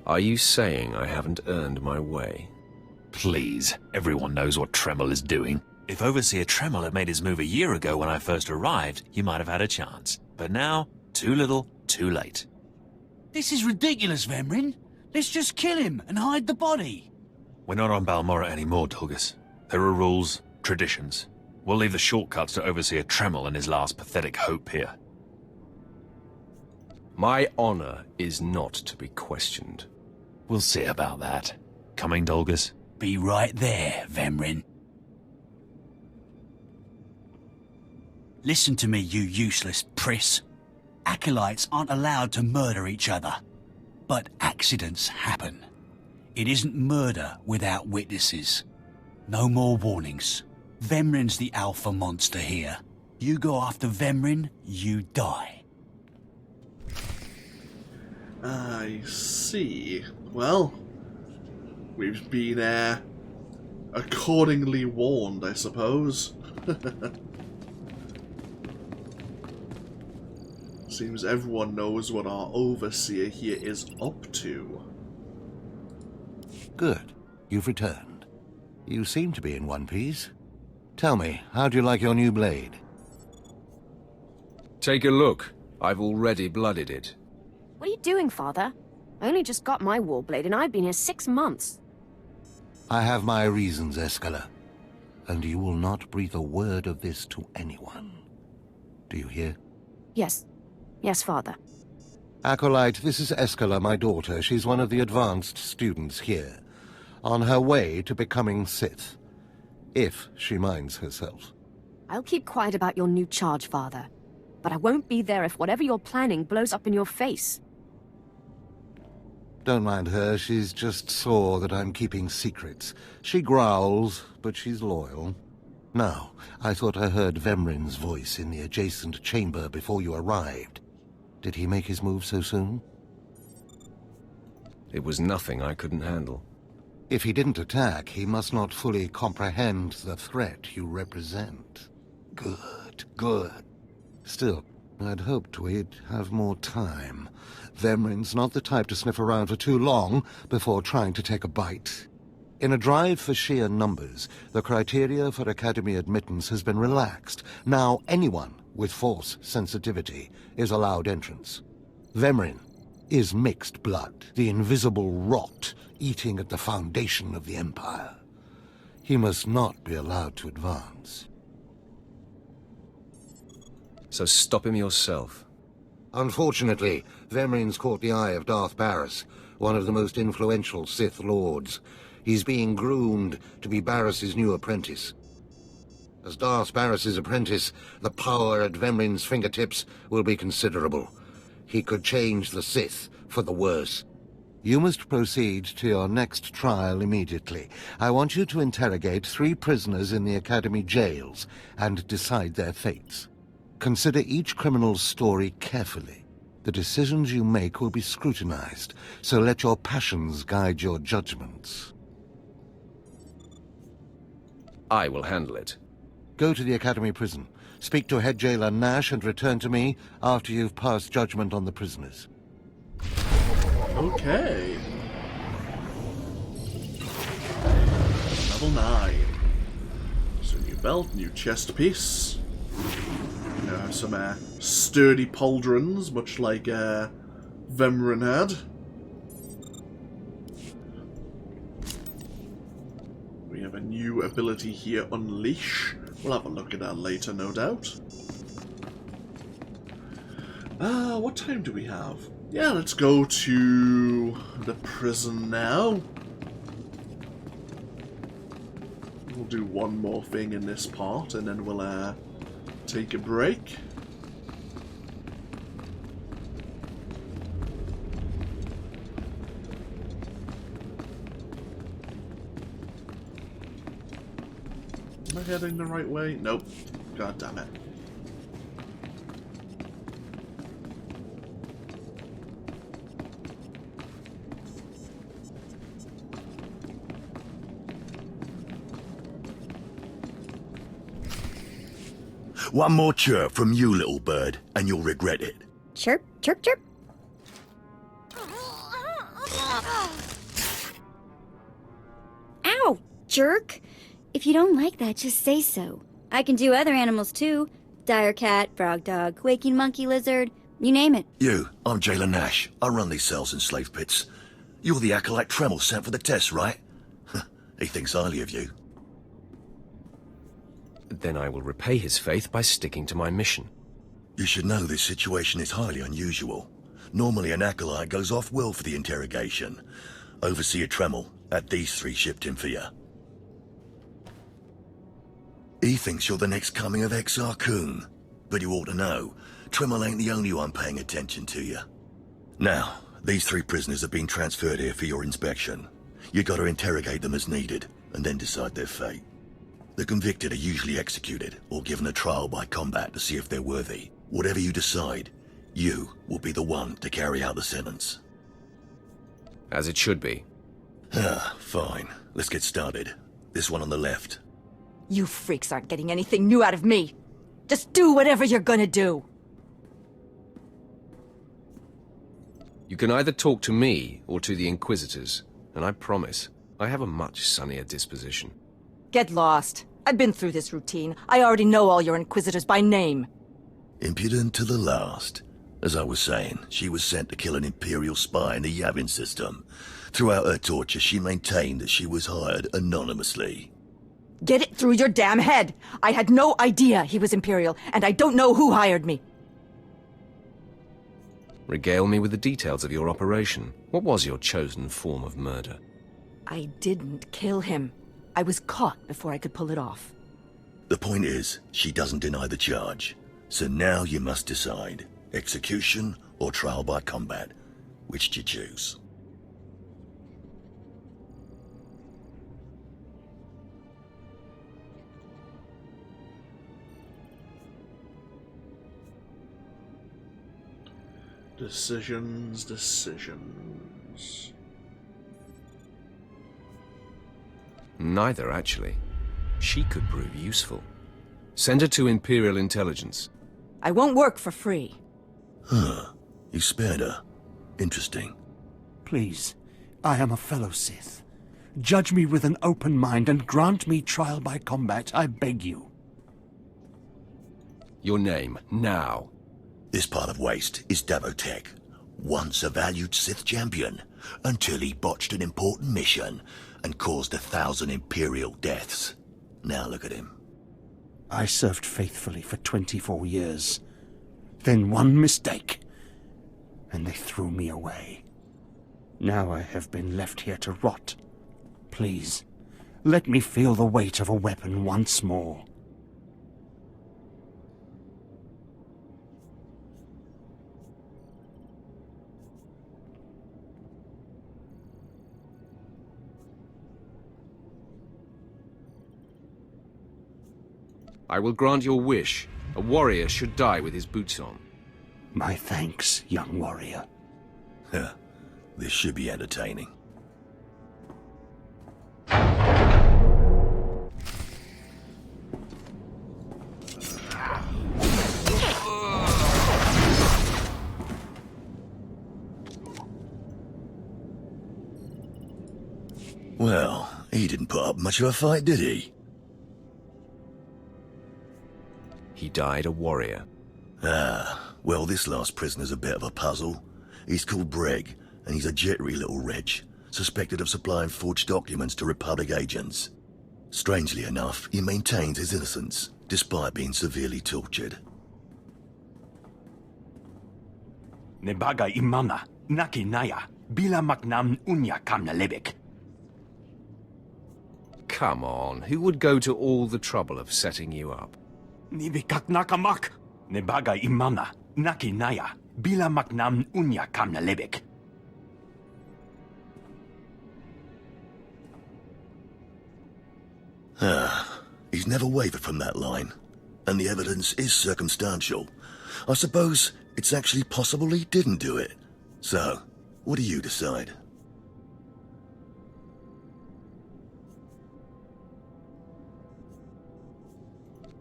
Are you saying I haven't earned my way? Please, everyone knows what Tremel is doing. If Overseer Tremel had made his move a year ago when I first arrived, you might have had a chance. But now, too little, too late. This is ridiculous, Vemrin. Let's just kill him and hide the body. We're not on Balmorra anymore, Tulgus. There are rules, traditions. We'll leave the shortcuts to Overseer Tremel and his last pathetic hope here. My honor is not to be questioned. We'll see about that. Coming, Dolgus? Be right there, Vemrin. Listen to me, you useless priss. Acolytes aren't allowed to murder each other. But accidents happen. It isn't murder without witnesses. No more warnings. Vemrin's the alpha monster here. You go after Vemrin, you die. I see. Well, we've been, accordingly warned, I suppose. Seems everyone knows what our overseer here is up to. Good. You've returned. You seem to be in one piece. Tell me, how do you like your new blade? Take a look. I've already blooded it. What are you doing, Father? I only just got my warblade and I've been here 6 months. I have my reasons, Escala. And you will not breathe a word of this to anyone. Do you hear? Yes. Yes, Father. Acolyte, this is Escala, my daughter. She's one of the advanced students here. On her way to becoming Sith. If she minds herself. I'll keep quiet about your new charge, Father. But I won't be there if whatever you're planning blows up in your face. Don't mind her, she's just sore that I'm keeping secrets. She growls, but she's loyal. Now, I thought I heard Vemrin's voice in the adjacent chamber before you arrived. Did he make his move so soon? It was nothing I couldn't handle. If he didn't attack, he must not fully comprehend the threat you represent. Good, good. Still, I'd hoped we'd have more time. Vemrin's not the type to sniff around for too long before trying to take a bite. In a drive for sheer numbers, the criteria for Academy admittance has been relaxed. Now anyone with Force sensitivity is allowed entrance. Vemrin is mixed blood, the invisible rot eating at the foundation of the Empire. He must not be allowed to advance. So stop him yourself. Unfortunately, Vemrin's caught the eye of Darth Baras, one of the most influential Sith Lords. He's being groomed to be Baras's new apprentice. As Darth Baras's apprentice, the power at Vemrin's fingertips will be considerable. He could change the Sith for the worse. You must proceed to your next trial immediately. I want you to interrogate 3 prisoners in the Academy jails and decide their fates. Consider each criminal's story carefully. The decisions you make will be scrutinized, so let your passions guide your judgments. I will handle it. Go to the Academy prison. Speak to head jailer Nash and return to me after you've passed judgment on the prisoners. Okay. Level 9. So new belt, new chest piece. Some sturdy pauldrons, much like Vemrin had. We have a new ability here, Unleash. We'll have a look at that later, no doubt. What time do we have? Yeah, let's go to the prison now. We'll do one more thing in this part, and then we'll take a break. Am I heading the right way? Nope. God damn it. One more chirp from you, little bird, and you'll regret it. Chirp, chirp, chirp. Ow, jerk! If you don't like that, just say so. I can do other animals too. Dire cat, frog dog, waking monkey lizard, you name it. I'm Jailer Nash. I run these cells and slave pits. You're the acolyte Tremel sent for the test, right? He thinks highly of you. Then I will repay his faith by sticking to my mission. You should know this situation is highly unusual. Normally an acolyte goes off-world for the interrogation. Overseer Tremel had these three shipped in for you. He thinks you're the next coming of Exar Kun, but you ought to know, Tremel ain't the only one paying attention to you. Now, these three prisoners have been transferred here for your inspection. You gotta interrogate them as needed, and then decide their fate. The convicted are usually executed, or given a trial by combat to see if they're worthy. Whatever you decide, you will be the one to carry out the sentence. As it should be. Fine. Let's get started. This one on the left. You freaks aren't getting anything new out of me. Just do whatever you're gonna do. You can either talk to me or to the Inquisitors, and I promise, I have a much sunnier disposition. Get lost. I've been through this routine. I already know all your Inquisitors by name. Impudent to the last. As I was saying, she was sent to kill an Imperial spy in the Yavin system. Throughout her torture, she maintained that she was hired anonymously. Get it through your damn head! I had no idea he was Imperial, and I don't know who hired me. Regale me with the details of your operation. What was your chosen form of murder? I didn't kill him. I was caught before I could pull it off. The point is, she doesn't deny the charge. So now you must decide. Execution or trial by combat. Which do you choose? Decisions. Neither, actually. She could prove useful. Send her to Imperial Intelligence. I won't work for free. You spared her. Interesting. Please, I am a fellow Sith. Judge me with an open mind and grant me trial by combat, I beg you. Your name, now. This part of Waste is Davotech, once a valued Sith champion, until he botched an important mission and caused 1,000 Imperial deaths. Now look at him. I served faithfully for 24 years. Then one mistake, and they threw me away. Now I have been left here to rot. Please, let me feel the weight of a weapon once more. I will grant your wish. A warrior should die with his boots on. My thanks, young warrior. This should be entertaining. Well, he didn't put up much of a fight, did he? He died a warrior. Well, this last prisoner's a bit of a puzzle. He's called Breg, and he's a jittery little wretch, suspected of supplying forged documents to Republic agents. Strangely enough, he maintains his innocence, despite being severely tortured. Nebaga imana, naki naya, bila maknam unya kamna lebek. Come on, who would go to all the trouble of setting you up? Nibikak nakamak, nebaga imana, naki naya, bila maknam unya kamna lebek. He's never wavered from that line, and the evidence is circumstantial. I suppose it's actually possible he didn't do it. So, what do you decide?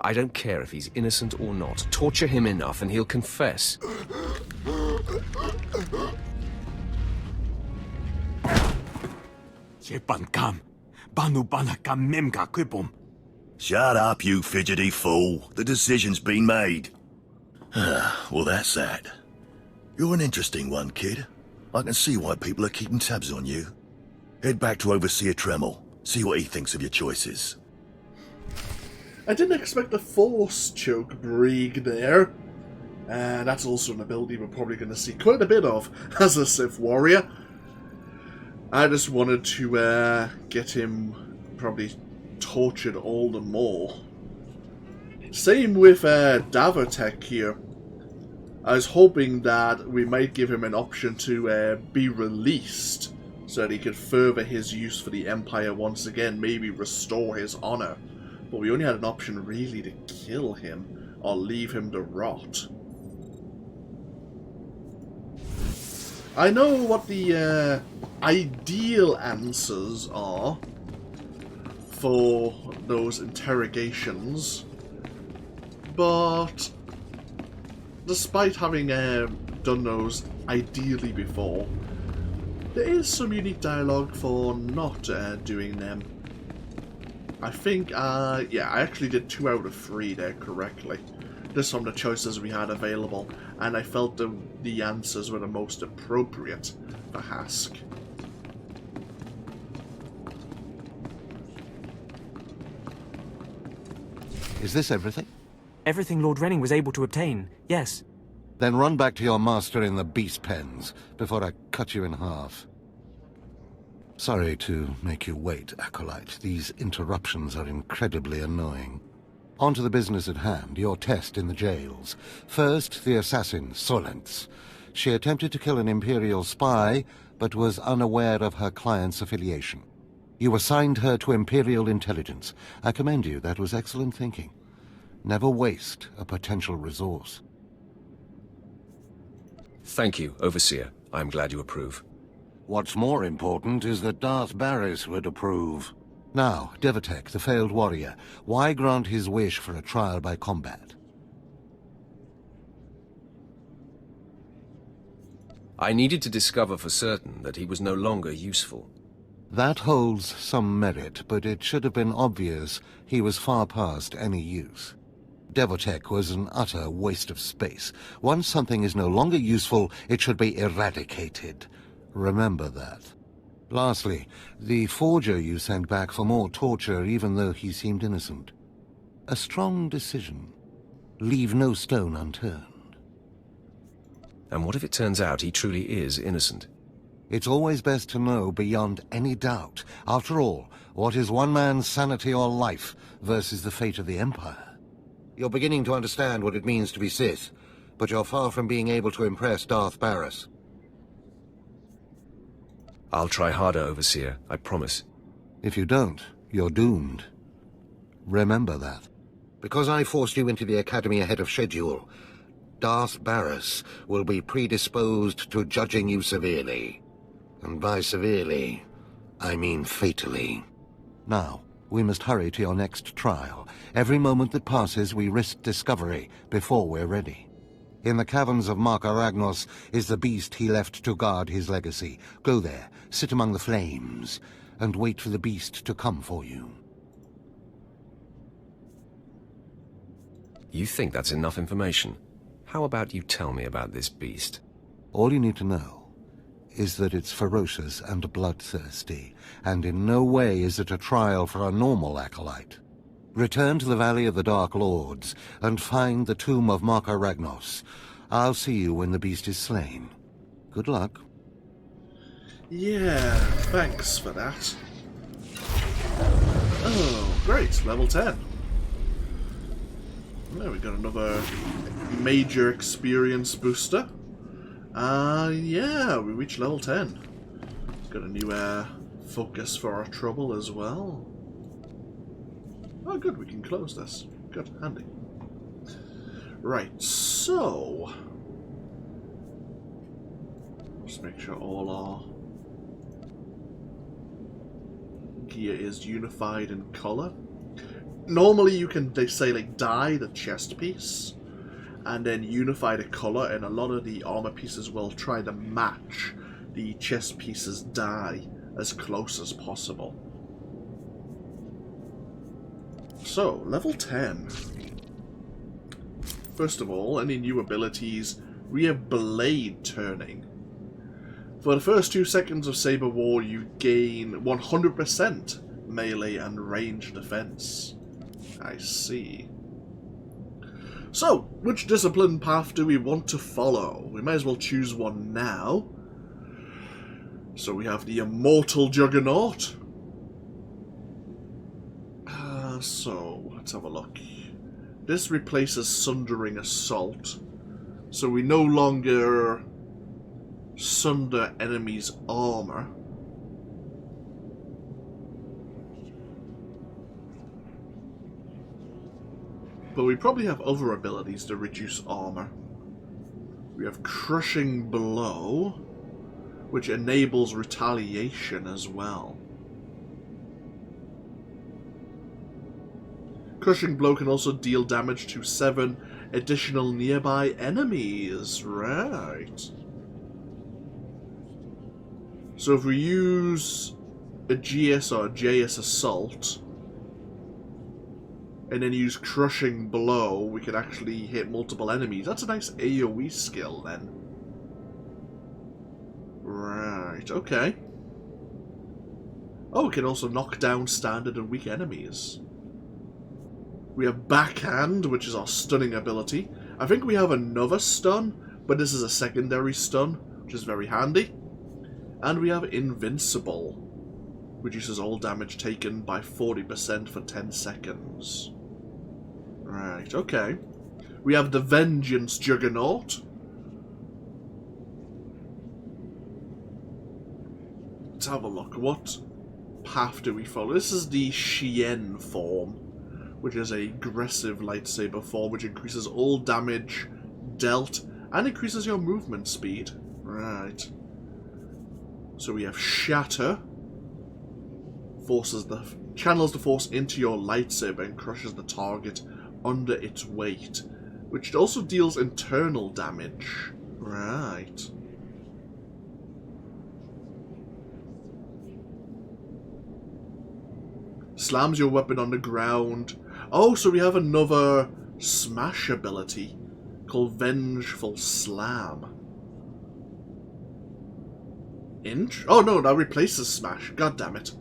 I don't care if he's innocent or not. Torture him enough and he'll confess. Shut up, you fidgety fool. The decision's been made. Well, that's that. You're an interesting one, kid. I can see why people are keeping tabs on you. Head back to Overseer Tremel. See what he thinks of your choices. I didn't expect the Force Choke Brig there. And that's also an ability we're probably going to see quite a bit of as a Sith Warrior. I just wanted to get him probably tortured all the more. Same with Davotech here. I was hoping that we might give him an option to be released so that he could further his use for the Empire once again, maybe restore his honor. But we only had an option really to kill him or leave him to rot. I know what the ideal answers are for those interrogations, but despite having done those ideally before, there is some unique dialogue for not doing them. I think, yeah, I actually did 2 out of 3 there correctly, just from the choices we had available, and I felt the answers were the most appropriate for Hask. Is this everything? Everything Lord Renning was able to obtain, yes. Then run back to your master in the beast pens before I cut you in half. Sorry to make you wait, Acolyte. These interruptions are incredibly annoying. On to the business at hand, your test in the jails. First, the assassin, Solence. She attempted to kill an Imperial spy, but was unaware of her client's affiliation. You assigned her to Imperial intelligence. I commend you, that was excellent thinking. Never waste a potential resource. Thank you, Overseer. I'm glad you approve. What's more important is that Darth Baras would approve. Now, Devotech, the failed warrior, why grant his wish for a trial by combat? I needed to discover for certain that he was no longer useful. That holds some merit, but it should have been obvious he was far past any use. Devotech was an utter waste of space. Once something is no longer useful, it should be eradicated. Remember that. Lastly, the forger you sent back for more torture even though he seemed innocent. A strong decision. Leave no stone unturned. And what if it turns out he truly is innocent? It's always best to know beyond any doubt. After all, what is one man's sanity or life versus the fate of the Empire? You're beginning to understand what it means to be Sith, but you're far from being able to impress Darth Baras. I'll try harder, Overseer, I promise. If you don't, you're doomed. Remember that. Because I forced you into the Academy ahead of schedule, Darth Baras will be predisposed to judging you severely. And by severely, I mean fatally. Now, we must hurry to your next trial. Every moment that passes, we risk discovery before we're ready. In the caverns of Mark Aragnos is the beast he left to guard his legacy. Go there, sit among the flames, and wait for the beast to come for you. You think that's enough information? How about you tell me about this beast? All you need to know is that it's ferocious and bloodthirsty, and in no way is it a trial for a normal acolyte. Return to the Valley of the Dark Lords, and find the tomb of Mark Aragnos. I'll see you when the beast is slain. Good luck. Yeah, thanks for that. Oh, great, level 10. There we got another major experience booster. Yeah, we reached level 10. Got a new focus for our trouble as well. Oh good, we can close this. Good, handy. Right, so... Let's make sure all our gear is unified in colour. normally you can, they say, like, dye the chest piece and then unify the color, and a lot of the armor pieces will try to match the chest piece's dye as close as possible. So, level 10. First of all, any new abilities? We have Blade Turning. For the first 2 seconds of Saber War, you gain 100% melee and range defense. I see. So, which discipline path do we want to follow? We might as well choose one now. So we have the Immortal Juggernaut. So, let's have a look. This replaces Sundering Assault. So we no longer sunder enemies' armor. But we probably have other abilities to reduce armor. We have Crushing Blow, which enables retaliation as well. Crushing Blow can also deal damage to 7 additional nearby enemies. Right. So if we use a GS or a JS Assault, and then use Crushing Blow, we can actually hit multiple enemies. That's a nice AoE skill then. Right, okay. Oh, we can also knock down standard and weak enemies. We have Backhand, which is our stunning ability. I think we have another stun, but this is a secondary stun, which is very handy. And we have Invincible. Reduces all damage taken by 40% for 10 seconds. Right, okay. We have the Vengeance Juggernaut. Let's have a look. What path do we follow? This is the Shien form, which is a aggressive lightsaber form, which increases all damage dealt and increases your movement speed. Right. So we have Shatter. Channels the force into your lightsaber and crushes the target under its weight, which also deals internal damage. Right. Slams your weapon on the ground. Oh, so we have another smash ability called Vengeful Slam. Oh no, that replaces smash. God damn it.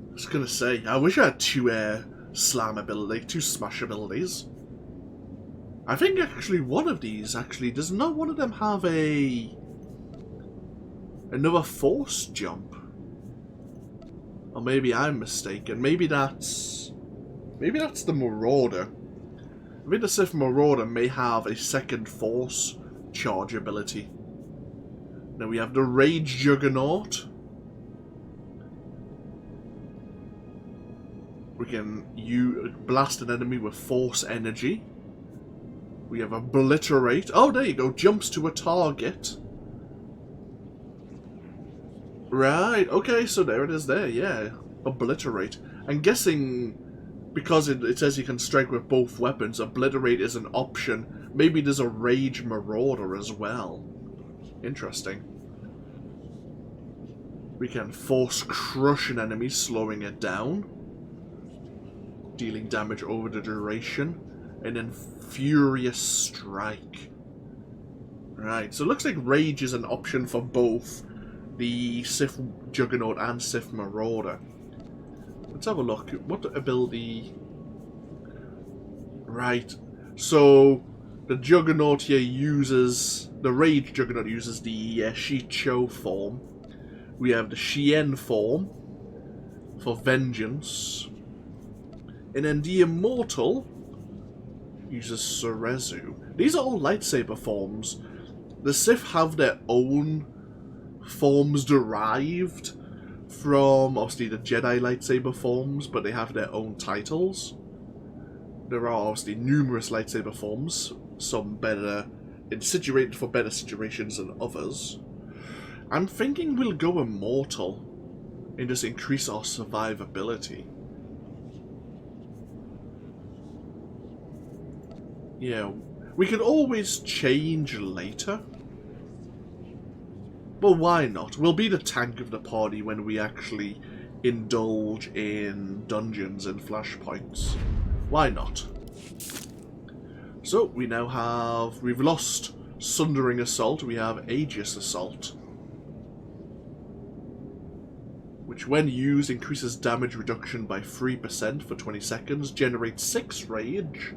I was gonna say, I wish I had 2 slam ability, 2 smash abilities. I think actually one of these does not one of them have another force jump? Or maybe I'm mistaken. Maybe that's the Marauder. I think the Sith Marauder may have a second force charge ability. Now we have the Rage Juggernaut. We can blast an enemy with force energy. We have Obliterate. Oh, there you go. Jumps to a target. Right. Okay, so there it is there. Yeah. Obliterate. I'm guessing because it says you can strike with both weapons, Obliterate is an option. Maybe there's a Rage Marauder as well. Interesting. We can Force Crush an enemy, slowing it down, dealing damage over the duration, and then Furious Strike. Right, so it looks like Rage is an option for both the Sith Juggernaut and Sith Marauder. Let's have a look. What ability? Right, so the Juggernaut here uses, the Rage Juggernaut uses the Shicho form. We have the Shien form for Vengeance. And then the Immortal uses Cerezu. These are all lightsaber forms. The Sith have their own forms derived from, obviously, the Jedi lightsaber forms, but they have their own titles. There are, obviously, numerous lightsaber forms, some better, situated for better situations than others. I'm thinking we'll go Immortal and just increase our survivability. Yeah, we could always change later. But why not? We'll be the tank of the party when we actually indulge in dungeons and flashpoints. Why not? So, we now have... We've lost Sundering Assault, we have Aegis Assault. Which when used increases damage reduction by 3% for 20 seconds, generates 6 rage,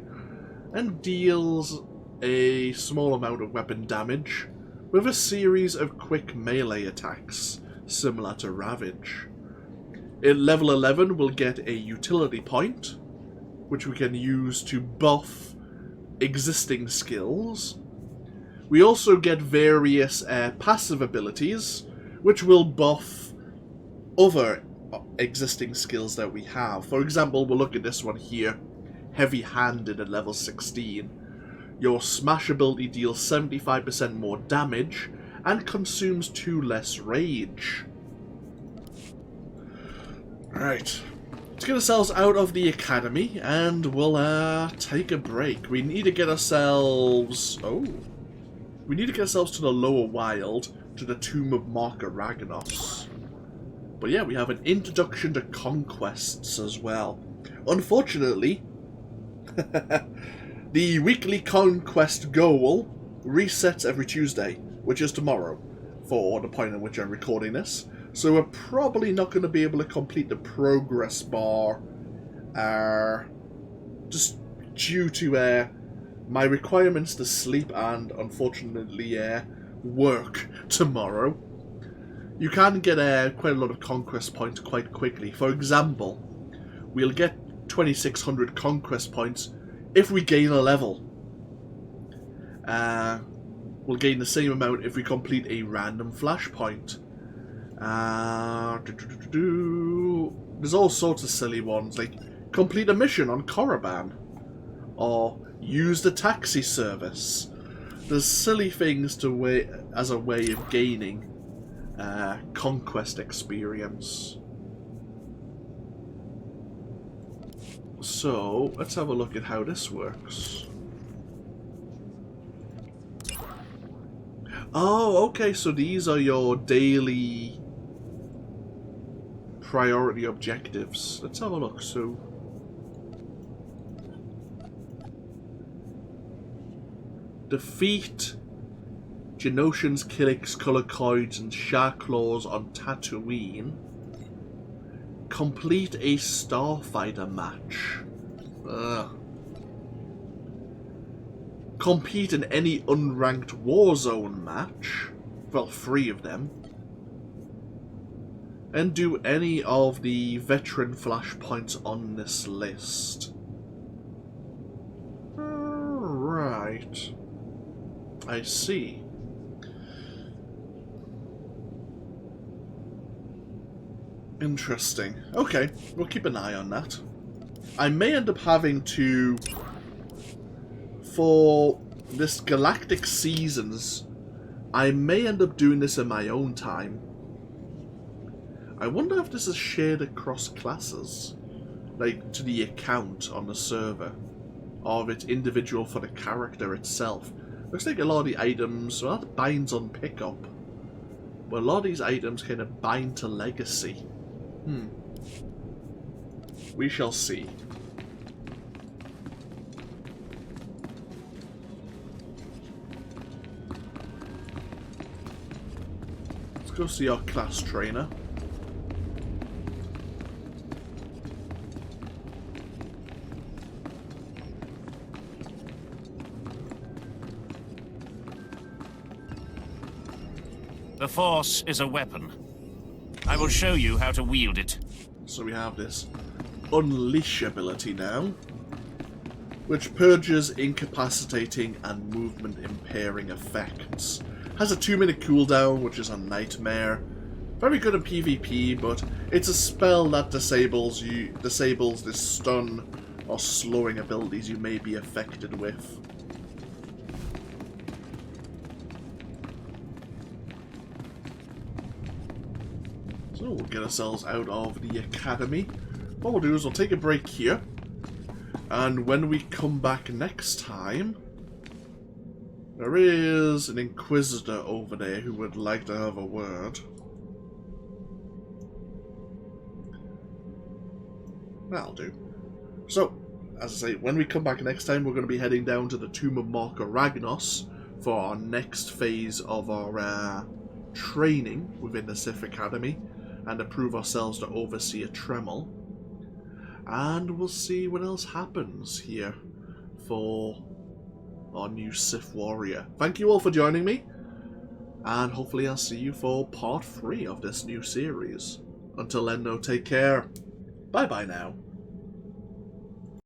and deals a small amount of weapon damage with a series of quick melee attacks, similar to Ravage. At level 11 we'll get a utility point, which we can use to buff existing skills. We also get various passive abilities, which will buff other existing skills that we have. For example, we'll look at this one here, Heavy-Handed at level 16. Your smash ability deals 75% more damage and consumes 2 less rage. Right, let's get ourselves out of the academy and we'll take a break. We need to get ourselves... We need to get ourselves to the lower wild, to the Tomb of Marker Raganos. But yeah, we have an introduction to conquests as well. Unfortunately, the weekly conquest goal resets every Tuesday, which is tomorrow, for the point at which I'm recording this. So we're probably not going to be able to complete the progress bar, just due to my requirements to sleep and, unfortunately, work tomorrow. You can get quite a lot of conquest points quite quickly. For example, we'll get 2,600 conquest points if we gain a level. We'll gain the same amount if we complete a random flashpoint. There's all sorts of silly ones, like complete a mission on Korriban, or use the taxi service. There's silly things as a way of gaining conquest experience. So, let's have a look at how this works. Oh, okay, so these are your daily priority objectives. Let's have a look. So, defeat Geonosians, Killiks, Colocoids, and Sharklaws on Tatooine. Complete a starfighter match. Compete in any unranked Warzone match. Well, 3 of them. And do any of the veteran flashpoints on this list. Right. I see. Interesting. Okay, we'll keep an eye on that. I may end up having to, for this Galactic Seasons, I may end up doing this in my own time. I wonder if this is shared across classes, like to the account on the server, or if it's individual for the character itself. Looks like a lot of the items, well, that binds on pickup, but a lot of these items kind of bind to legacy. We shall see. Let's go see our class trainer. The Force is a weapon. I will show you how to wield it. So we have this Unleash ability now, which purges incapacitating and movement impairing effects. Has a 2-minute cooldown, which is a nightmare. Very good in PvP, but it's a spell that disables the stun or slowing abilities you may be affected with. So we'll get ourselves out of the academy. What we'll do is we'll take a break here. And when we come back next time, there is an Inquisitor over there who would like to have a word. That'll do. So, as I say, when we come back next time, we're going to be heading down to the Tomb of Marka Ragnos for our next phase of our training within the Sith Academy and to prove ourselves to Overseer Tremel. And we'll see what else happens here for our new Sith warrior. Thank you all for joining me, and hopefully I'll see you for part 3 of this new series. Until then, though, take care. Bye-bye now.